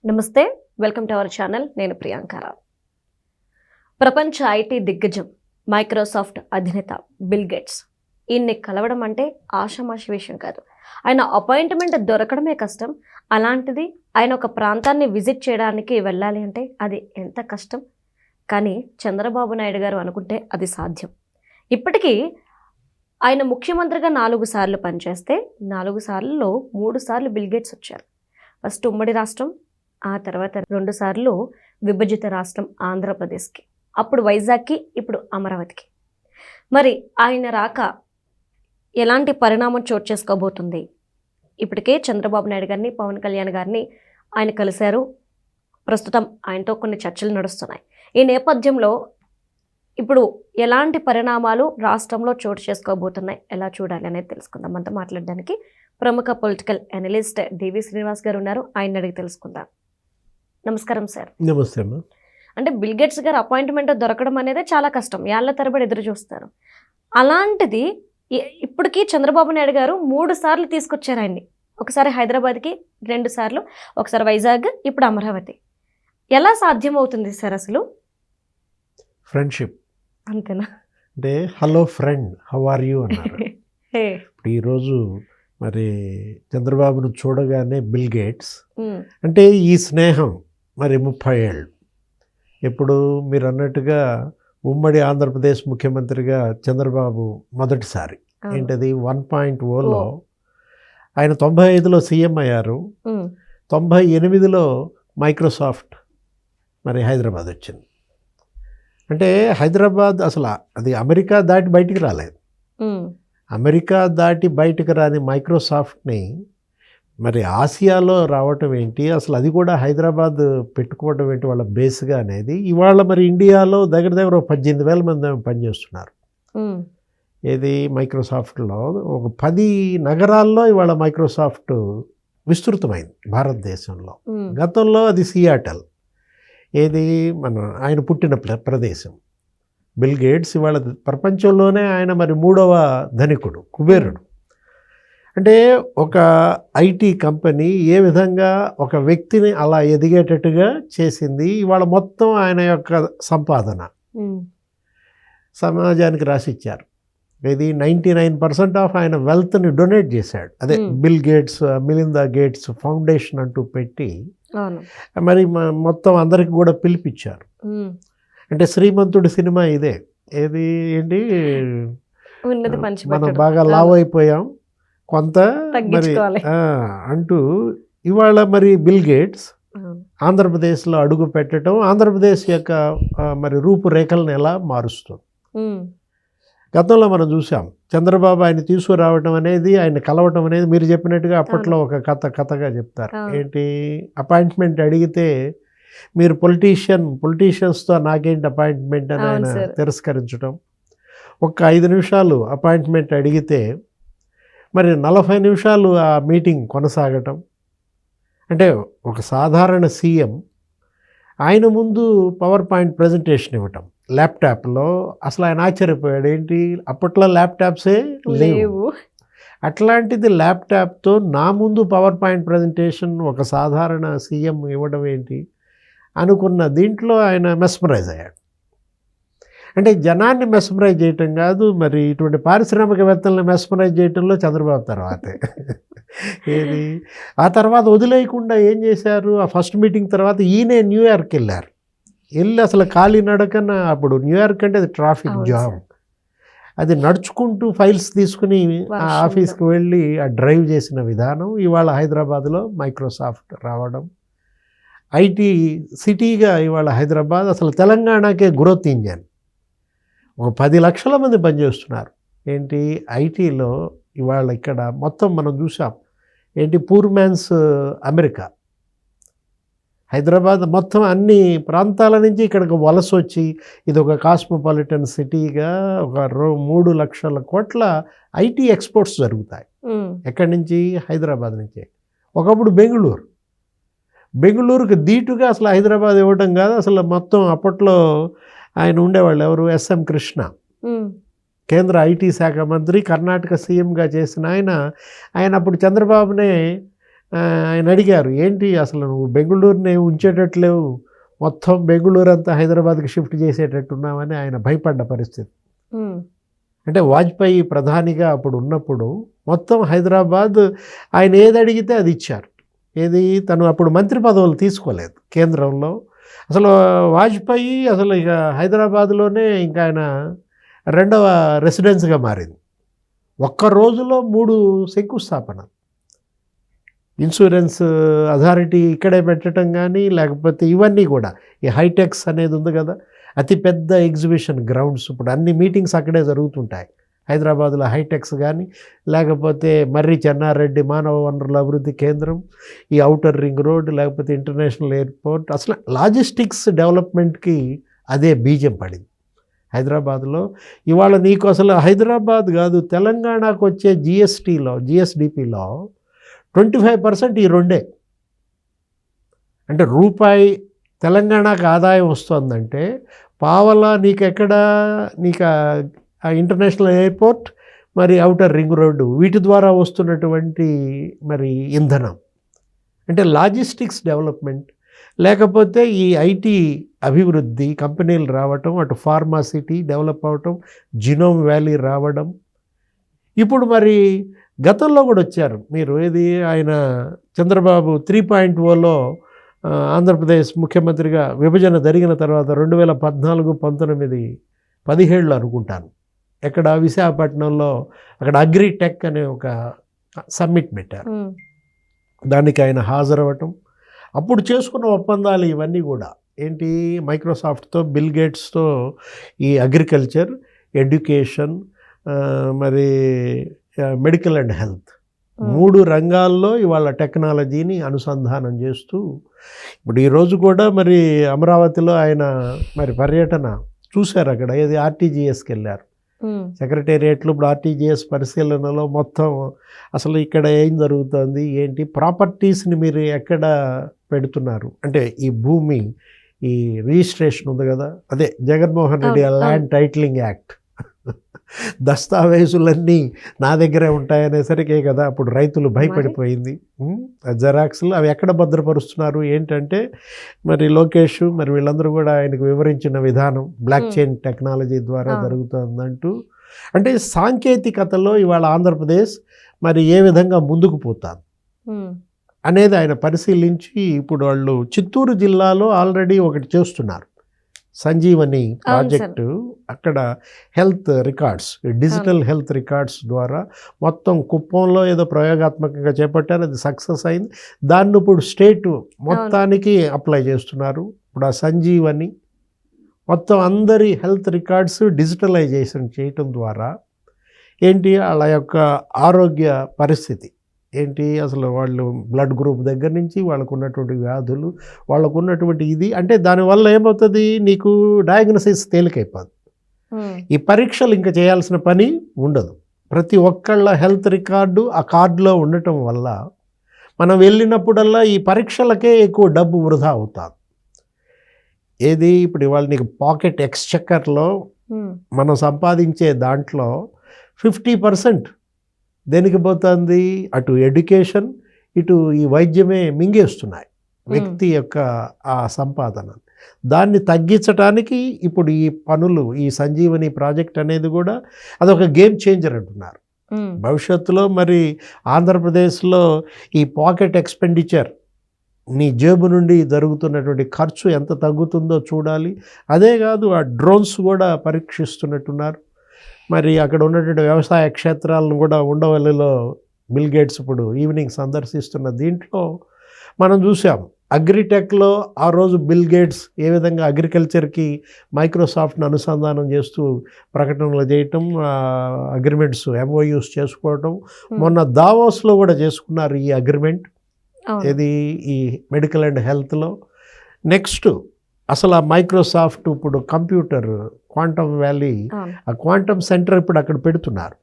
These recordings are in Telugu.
నమస్తే, వెల్కమ్ టు అవర్ ఛానల్. నేను ప్రియాంకర. ప్రపంచ ఐటీ దిగ్గజం మైక్రోసాఫ్ట్ అధినేత బిల్ గేట్స్ ఈయన్ని కలవడం అంటే ఆషామాషి విషయం కాదు. ఆయన అపాయింట్మెంట్ దొరకడమే కష్టం. అలాంటిది ఆయన ఒక ప్రాంతాన్ని విజిట్ చేయడానికి వెళ్ళాలి అంటే అది ఎంత కష్టం. కానీ చంద్రబాబు నాయుడు గారు అనుకుంటే అది సాధ్యం. ఇప్పటికీ ఆయన ముఖ్యమంత్రిగా 4 సార్లు పనిచేస్తే 4 సార్లలో 3 సార్లు బిల్ గేట్స్ వచ్చారు. ఫస్ట్ ఉమ్మడి రాష్ట్రం, ఆ తర్వాత 2 సార్లు విభజిత రాష్ట్రం ఆంధ్రప్రదేశ్కి, అప్పుడు వైజాగ్కి, ఇప్పుడు అమరావతికి. మరి ఆయన రాక ఎలాంటి పరిణామం చోటు చేసుకోబోతుంది? ఇప్పటికే చంద్రబాబు నాయుడు గారిని, పవన్ కళ్యాణ్ గారిని ఆయన కలిశారు. ప్రస్తుతం ఆయనతో కొన్ని చర్చలు నడుస్తున్నాయి. ఈ నేపథ్యంలో ఇప్పుడు ఎలాంటి పరిణామాలు రాష్ట్రంలో చోటు చేసుకోబోతున్నాయి, ఎలా చూడాలి అనేది తెలుసుకుందాం. మనతో మాట్లాడడానికి ప్రముఖ పొలిటికల్ అనలిస్ట్ డివి శ్రీనివాస్ గారు ఉన్నారు. ఆయన అడిగి తెలుసుకుందాం. నమస్కారం సార్. నమస్తే అమ్మా. అంటే బిల్ గేట్స్ గారు అపాయింట్మెంట్ దొరకడం అనేది చాలా కష్టం, ఏళ్ల తరబడి ఎదురు చూస్తారు. అలాంటిది ఇప్పటికీ చంద్రబాబు నాయుడు గారు 3 సార్లు తీసుకొచ్చారు ఆయన్ని. ఒకసారి హైదరాబాద్కి, 2 సార్లు, ఒకసారి వైజాగ్, ఇప్పుడు అమరావతి. ఎలా సాధ్యమవుతుంది సార్ అసలు? ఫ్రెండ్షిప్ అంతేనా? అంటే hello friend, how are you అన్నారు. ఇప్పుడు ఈరోజు మరి చంద్రబాబును చూడగానే బిల్ గేట్స్ అంటే ఈ స్నేహం మరి 30 ఏళ్ళు. ఇప్పుడు మీరు అన్నట్టుగా ఉమ్మడి ఆంధ్రప్రదేశ్ ముఖ్యమంత్రిగా చంద్రబాబు మొదటిసారి ఏంటది 1.0లో ఆయన 95లో సీఎం అయ్యారు. 98లో మైక్రోసాఫ్ట్ మరి హైదరాబాద్ వచ్చింది. అంటే హైదరాబాద్ అసలు అది అమెరికా దాటి బయటికి రాలేదు. అమెరికా దాటి బయటకు రాని మైక్రోసాఫ్ట్ని మరి ఆసియాలో రావటం ఏంటి, అసలు అది కూడా హైదరాబాద్ పెట్టుకోవడం ఏంటి వాళ్ళ బేస్గా అనేది. ఇవాళ మరి ఇండియాలో దగ్గర 18,000 మంది పనిచేస్తున్నారు. ఏది మైక్రోసాఫ్ట్లో ఒక 10 నగరాల్లో ఇవాళ మైక్రోసాఫ్ట్ విస్తృతమైంది భారతదేశంలో. గతంలో అది సియాటల్, ఏది మన ఆయన పుట్టిన ప్రదేశం. బిల్ గేట్స్ ఇవాళ ప్రపంచంలోనే ఆయన మరి 3వ ధనికుడు, కుబేరుడు. అంటే ఒక ఐటీ కంపెనీ ఏ విధంగా ఒక వ్యక్తిని అలా ఎదిగేటట్టుగా చేసింది. ఇవాళ మొత్తం ఆయన యొక్క సంపాదన సమాజానికి రాసిచ్చారు. ఇది 99% ఆఫ్ ఆయన వెల్త్ని డొనేట్ చేశాడు. అదే bill gates, Melinda gates foundation అంటూ పెట్టి మరి మొత్తం అందరికి కూడా పిలిపించారు. అంటే శ్రీమంతుడి సినిమా ఇదే. ఏది ఏంటి, మనం బాగా లావ్ అయిపోయాం కొంత మరి అంటూ ఇవాళ మరి బిల్ గేట్స్ ఆంధ్రప్రదేశ్లో అడుగు పెట్టడం, ఆంధ్రప్రదేశ్ యొక్క మరి రూపురేఖలను ఎలా మారుస్తుంది. గతంలో మనం చూసాం చంద్రబాబు ఆయన తీసుకురావడం అనేది, ఆయన కలవటం అనేది మీరు చెప్పినట్టుగా అప్పట్లో ఒక కథగా చెప్తారు. ఏంటి, అపాయింట్మెంట్ అడిగితే మీరు పొలిటీషియన్స్తో నాకేంటి అపాయింట్మెంట్ అని ఆయన తిరస్కరించడం. ఒక 5 నిమిషాలు అపాయింట్మెంట్ అడిగితే మరి 40 నిమిషాలు ఆ మీటింగ్ కొనసాగటం. అంటే ఒక సాధారణ సీఎం ఆయన ముందు పవర్ పాయింట్ ప్రజెంటేషన్ ఇవ్వటం ల్యాప్టాప్లో. అసలు ఆయన ఆశ్చర్యపోయాడు, ఏంటి అప్పట్లో ల్యాప్టాప్సే లేవు, అట్లాంటిది ల్యాప్టాప్తో నా ముందు పవర్ పాయింట్ ప్రజెంటేషన్ ఒక సాధారణ సీఎం ఇవ్వడం ఏంటి అనుకున్న దీంట్లో ఆయన మెస్మరైజ్ అయ్యాడు. అంటే జనాన్ని మెస్మరైజ్ చేయటం కాదు, మరి ఇటువంటి పారిశ్రామికవేత్తలను మెస్మరైజ్ చేయటంలో చంద్రబాబు తర్వాతే. ఏది ఆ తర్వాత వదిలేయకుండా ఏం చేశారు, ఆ ఫస్ట్ మీటింగ్ తర్వాత ఈయనే న్యూయార్క్ వెళ్ళారు. వెళ్ళి అసలు కాలినడకన, అప్పుడు న్యూయార్క్ అంటే అది ట్రాఫిక్ జామ్, అది నడుచుకుంటూ ఫైల్స్ తీసుకుని ఆ ఆఫీస్కి వెళ్ళి ఆ డ్రైవ్ చేసిన విధానం. ఇవాళ హైదరాబాద్లో మైక్రోసాఫ్ట్ రావడం, ఐటీ సిటీగా ఇవాళ హైదరాబాద్ అసలు తెలంగాణకే గ్రోత్ ఇంజన్. ఒక 10 లక్షల మంది పనిచేస్తున్నారు. ఏంటి ఐటీలో ఇవాళ ఇక్కడ మొత్తం మనం చూసాం. ఏంటి పూర్ మ్యాన్స్ అమెరికా, హైదరాబాద్ మొత్తం అన్ని ప్రాంతాల నుంచి ఇక్కడికి వలస వచ్చి ఇది ఒక కాస్మోపాలిటన్ సిటీగా ఒక 3 లక్షల కోట్ల ఐటీ ఎక్స్పోర్ట్స్ జరుగుతాయి. ఎక్కడి నుంచి? హైదరాబాద్ నుంచే. ఒకప్పుడు బెంగళూరుకి దీటుగా అసలు హైదరాబాద్ ఇవ్వడం కాదు, అసలు మొత్తం అప్పట్లో ఆయన ఉండేవాళ్ళు ఎవరు, ఎస్ఎం కృష్ణ, కేంద్ర ఐటీ శాఖ మంత్రి, కర్ణాటక సీఎంగా చేసిన ఆయన అప్పుడు చంద్రబాబునే ఆయన అడిగారు, ఏంటి అసలు నువ్వు బెంగళూరుని ఉంచేటట్లేవు, మొత్తం బెంగళూరు అంతా హైదరాబాద్కి షిఫ్ట్ చేసేటట్టున్నామని ఆయన భయపడ్డ పరిస్థితి. అంటే వాజ్పేయి ప్రధానిగా అప్పుడు ఉన్నప్పుడు మొత్తం హైదరాబాద్ ఆయన ఏది అడిగితే అది ఇచ్చారు. ఏది, తను అప్పుడు మంత్రి పదవులు తీసుకోలేదు కేంద్రంలో. అసలు వాజ్పేయి అసలు ఇక హైదరాబాద్లోనే ఇంకా ఆయన రెండవ రెసిడెన్స్గా మారింది. ఒక్క రోజులో 3 శంకుస్థాపన. ఇన్సూరెన్స్ అథారిటీ ఇక్కడే పెట్టడం కానీ, లేకపోతే ఇవన్నీ కూడా ఈ హైటెక్స్ అనేది ఉంది కదా, అతిపెద్ద ఎగ్జిబిషన్ గ్రౌండ్స్. ఇప్పుడు అన్ని మీటింగ్స్ అక్కడే జరుగుతుంటాయి హైదరాబాద్లో. హైటెక్స్ కానీ, లేకపోతే మర్రి చెన్నారెడ్డి మానవ వనరుల అభివృద్ధి కేంద్రం, ఈ ఔటర్ రింగ్ రోడ్, లేకపోతే ఇంటర్నేషనల్ ఎయిర్పోర్ట్. అసలు లాజిస్టిక్స్ డెవలప్మెంట్కి అదే బీజం పడింది హైదరాబాద్లో. ఇవాళ నీకు అసలు హైదరాబాద్ కాదు, తెలంగాణకు వచ్చే జిఎస్డిపిలో 25% ఈ రెండే. అంటే రూపాయి తెలంగాణకు ఆదాయం వస్తుందంటే పావలా నీకు ఎక్కడ, నీకు ఆ ఇంటర్నేషనల్ ఎయిర్పోర్ట్, మరి ఔటర్ రింగ్ రోడ్డు, వీటి ద్వారా వస్తున్నటువంటి మరి ఇంధనం. అంటే లాజిస్టిక్స్ డెవలప్మెంట్, లేకపోతే ఈ ఐటీ అభివృద్ధి, కంపెనీలు రావటం, అటు ఫార్మాసిటీ డెవలప్ అవటం, జినోమ్ వ్యాలీ రావడం. ఇప్పుడు మరి గతంలో కూడా వచ్చారు మీరు, ఏది ఆయన చంద్రబాబు 3.0లో ఆంధ్రప్రదేశ్ ముఖ్యమంత్రిగా విభజన జరిగిన తర్వాత 2014, 19, 17 అనుకుంటాను, ఎక్కడ విశాఖపట్నంలో అక్కడ అగ్రిటెక్ అనే ఒక సమ్మిట్ పెట్టారు. దానికి ఆయన హాజరవ్వటం, అప్పుడు చేసుకున్న ఒప్పందాలు ఇవన్నీ కూడా ఏంటి, మైక్రోసాఫ్ట్తో, బిల్ గేట్స్తో ఈ అగ్రికల్చర్, ఎడ్యుకేషన్, మరి మెడికల్ అండ్ హెల్త్ 3 రంగాల్లో ఇవాళ టెక్నాలజీని అనుసంధానం చేస్తూ, ఇప్పుడు ఈరోజు కూడా మరి అమరావతిలో ఆయన మరి పర్యటన చూశారు. అక్కడ ఏది ఆర్టీజీఎస్కి వెళ్ళారు, సెక్రటేరియట్లు. ఇప్పుడు ఆర్టీజీఎస్ పరిశీలనలో మొత్తం అసలు ఇక్కడ ఏం జరుగుతుంది, ఏంటి, ప్రాపర్టీస్ని మీరు ఎక్కడ పెడుతున్నారు అంటే ఈ భూమి, ఈ రిజిస్ట్రేషన్ ఉంది కదా, అదే Jaganmohan Reddy land titling act, దస్తావేజులన్నీ నా దగ్గరే ఉంటాయనేసరికే కదా అప్పుడు రైతులు భయపడిపోయింది. జెరాక్స్లు అవి ఎక్కడ భద్రపరుస్తున్నారు ఏంటంటే, మరి లోకేష్ మరి వీళ్ళందరూ కూడా ఆయనకు వివరించిన విధానం బ్లాక్ చైన్ టెక్నాలజీ ద్వారా జరుగుతుందంటూ. అంటే సాంకేతికతలో ఇవాళ ఆంధ్రప్రదేశ్ మరి ఏ విధంగా ముందుకు పోతారు అనేది ఆయన పరిశీలించి, ఇప్పుడు వాళ్ళు చిత్తూరు జిల్లాలో ఆల్రెడీ ఒకటి చేస్తున్నారు, సంజీవని ప్రాజెక్టు. అక్కడ health records, digital health records ద్వారా మొత్తం కుప్పంలో ఏదో ప్రయోగాత్మకంగా చేపట్టారు, అది సక్సెస్ అయింది. దాన్ని ఇప్పుడు స్టేట్ మొత్తానికి అప్లై చేస్తున్నారు. ఇప్పుడు ఆ సంజీవని మొత్తం అందరి హెల్త్ రికార్డ్స్ డిజిటలైజేషన్ చేయటం ద్వారా ఏంటి, వాళ్ళ యొక్క ఆరోగ్య పరిస్థితి ఏంటి, అసలు వాళ్ళు బ్లడ్ గ్రూప్ దగ్గర నుంచి వాళ్ళకు ఉన్నటువంటి వ్యాధులు, వాళ్ళకు ఉన్నటువంటి ఇది, అంటే దానివల్ల ఏమవుతుంది, నీకు డయాగ్నోసిస్ తేలికైపోద్ది. ఈ పరీక్షలు ఇంకా చేయాల్సిన పని ఉండదు. ప్రతి ఒక్కళ్ళ హెల్త్ రికార్డు ఆ కార్డులో ఉండటం వల్ల మనం వెళ్ళినప్పుడల్లా ఈ పరీక్షలకే ఎక్కువ డబ్బు వృధా అవుతుంది. ఏది, ఇప్పుడు ఇవాళ నీకు పాకెట్ ఎక్స్చెక్కర్లో మనం సంపాదించే దాంట్లో 50% దేనికి పోతుంది, అటు ఎడ్యుకేషన్, ఇటు ఈ వైద్యమే మింగేస్తున్నాయి వ్యక్తి యొక్క ఆ సంపాదన. దాన్ని తగ్గించడానికి ఇప్పుడు ఈ పనులు, ఈ సంజీవని ప్రాజెక్ట్ అనేది కూడా అదొక గేమ్ చేంజర్ అంటున్నారు. భవిష్యత్తులో మరి ఆంధ్రప్రదేశ్లో ఈ పాకెట్ ఎక్స్పెండిచర్, నీ జేబు నుండి జరుగుతున్నటువంటి ఖర్చు ఎంత తగ్గుతుందో చూడాలి. అదే కాదు, ఆ డ్రోన్స్ కూడా పరీక్షిస్తున్నట్టున్నారు. మరి అక్కడ ఉన్నటువంటి వ్యవసాయ క్షేత్రాలను కూడా ఉండవల్లిలో బిల్ గేట్స్ ఇప్పుడు ఈవినింగ్ సందర్శిస్తున్న దీంట్లో మనం చూసాం. అగ్రిటెక్లో ఆ రోజు బిల్ గేట్స్ ఏ విధంగా అగ్రికల్చర్కి మైక్రోసాఫ్ట్ను అనుసంధానం చేస్తూ ప్రకటనలు చేయటం, అగ్రిమెంట్స్, MOUs చేసుకోవటం. మొన్న దావోస్లో కూడా చేసుకున్నారు ఈ అగ్రిమెంట్, ఇది ఈ మెడికల్ అండ్ హెల్త్లో. నెక్స్ట్ అసలు ఆ మైక్రోసాఫ్ట్ ఇప్పుడు కంప్యూటర్ క్వాంటమ్ వ్యాలీ, ఆ క్వాంటమ్ సెంటర్ ఇప్పుడు అక్కడ పెడుతున్నారు.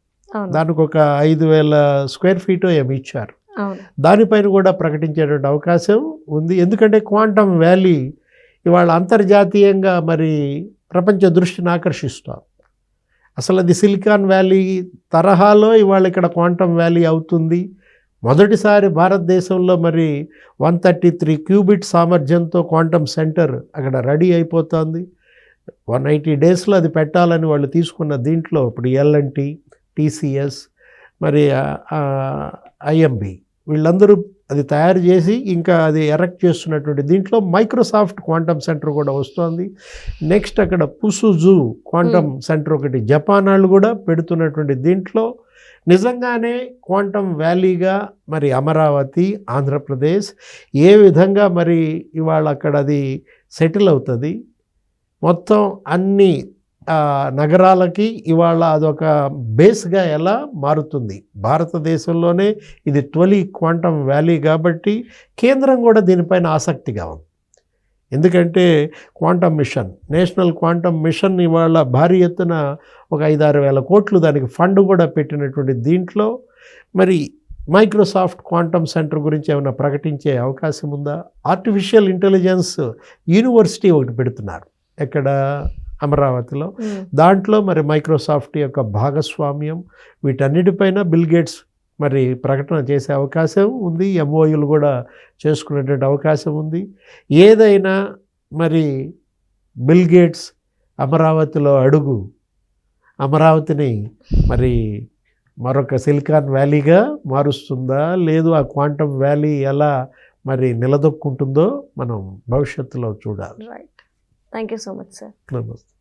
దానికి ఒక 5,000 స్క్వేర్ ఫీట్ ఏమి ఇచ్చారు. దానిపైన కూడా ప్రకటించేటువంటి అవకాశం ఉంది. ఎందుకంటే క్వాంటమ్ వ్యాలీ ఇవాళ అంతర్జాతీయంగా మరి ప్రపంచ దృష్టిని ఆకర్షిస్తాం. అసలు అది సిలికాన్ వ్యాలీ తరహాలో ఇవాళ ఇక్కడ క్వాంటమ్ వ్యాలీ అవుతుంది. మొదటిసారి భారతదేశంలో మరి 133 క్యూబిట్ సామర్థ్యంతో క్వాంటమ్ సెంటర్ అక్కడ రెడీ అయిపోతుంది. 180 డేస్లో అది పెట్టాలని వాళ్ళు తీసుకున్న దీంట్లో ఇప్పుడు ఎల్ఎన్టీ, టీసీఎస్, మరి ఐఎంబి వీళ్ళందరూ అది తయారు చేసి ఇంకా అది ఎరెక్ట్ చేస్తున్నటువంటి దీంట్లో మైక్రోసాఫ్ట్ క్వాంటమ్ సెంటర్ కూడా వస్తుంది. నెక్స్ట్ అక్కడ పుసుజు క్వాంటమ్ సెంటర్ ఒకటి జపాన్ వాళ్ళు కూడా పెడుతున్నటువంటి దీంట్లో నిజంగానే క్వాంటమ్ వ్యాలీగా మరి అమరావతి, ఆంధ్రప్రదేశ్ ఏ విధంగా మరి ఇవాళ అక్కడ అది సెటిల్ అవుతుంది, మొత్తం అన్ని నగరాలకి ఇవాళ అదొక బేస్గా ఎలా మారుతుంది. భారతదేశంలోనే ఇది తొలి క్వాంటమ్ వ్యాలీ కాబట్టి కేంద్రం కూడా దీనిపైన ఆసక్తిగా ఉంది. ఎందుకంటే quantum mission, national quantum mission ఇవాళ భారీ ఎత్తున ఒక 5-6 వేల కోట్లు దానికి ఫండ్ కూడా పెట్టినటువంటి దీంట్లో మరి మైక్రోసాఫ్ట్ క్వాంటమ్ సెంటర్ గురించి ఏమైనా ప్రకటించే అవకాశం ఉందా? ఆర్టిఫిషియల్ ఇంటెలిజెన్స్ యూనివర్సిటీ ఒకటి పెడుతున్నారు ఎక్కడ, అమరావతిలో. దాంట్లో మరి మైక్రోసాఫ్ట్ యొక్క భాగస్వామ్యం, వీటన్నిటిపైన బిల్ గేట్స్ మరి ప్రకటన చేసే అవకాశం ఉంది. ఎంఓయూలు కూడా చేసుకునేటువంటి అవకాశం ఉంది. ఏదైనా మరి బిల్ గేట్స్ అమరావతిలో అడుగు అమరావతిని మరి మరొక సిలికాన్ వ్యాలీగా మారుస్తుందా, లేదు ఆ క్వాంటమ్ వ్యాలీ ఎలా మరి నిలదొక్కుంటుందో మనం భవిష్యత్తులో చూడాలి. Right. Thank you so much sir. నమస్తే.